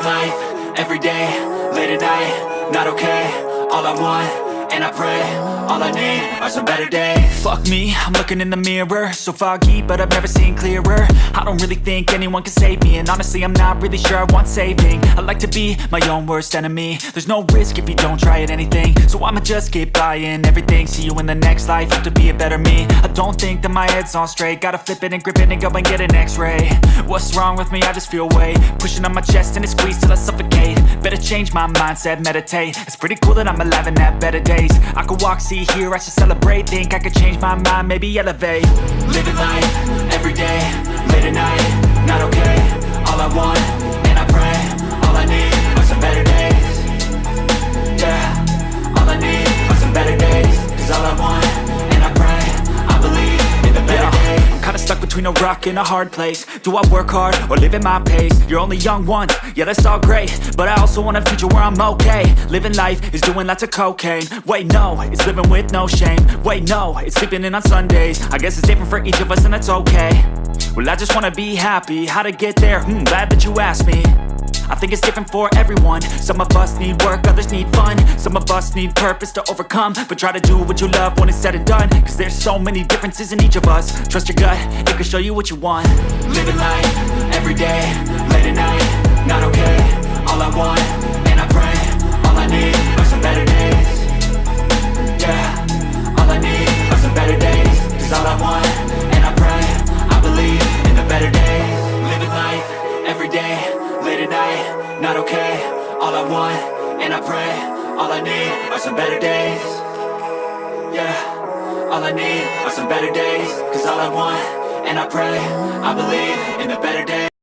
life, every day, late at night, not okay. All I want, and I pray, all I need are some better days. Fuck me, I'm looking in the mirror, so foggy, but I've never seen clearer. I don't really think anyone can save me, and honestly I'm not really sure I want saving. I like to be my own worst enemy. There's no risk if you don't try at anything, so I'ma just keep buying everything. See you in the next life, have to be a better me. I don't think that my head's on straight, gotta flip it and grip it and go and get an x-ray. What's wrong with me? I just feel weight pushing on my chest and it squeezes till I suffocate. Better change my mindset, meditate. It's pretty cool that I'm alive and have better days. I could walk, see, hear, I should celebrate. Think I could change my mind, maybe elevate. Living life, every day, late at night, not okay. All I want, and I pray, all I need are some better days. Yeah, all I need are some better days. Cause all I want, and I pray, I believe in the better days. I'm kinda stuck between a rock and a hard place. Do I work hard, or live at my pace? You're only young once, yeah that's all great, but I also want a future where I'm okay. Living life is doing lots of cocaine. Wait no, it's living with no shame. Wait no, it's sleeping in on Sundays. I guess it's different for each of us and that's okay. Well I just wanna be happy, how to get there? Glad that you asked me. I think it's different for everyone. Some of us need work, others need fun. Some of us need purpose to overcome. But try to do what you love when it's said and done, cause there's so many differences in each of us. Trust your gut, it can show you what you want. Living life, every day, late at night, not okay. All I want, and I pray, all I need are some better days. Yeah, all I need are some better days. Cause all I want, and I pray, I believe in the better days. Living life, every day, late at night, not okay. All I want, and I pray, all I need are some better days. Yeah, all I need are some better days. Cause all I want, and I pray, I believe in the better days.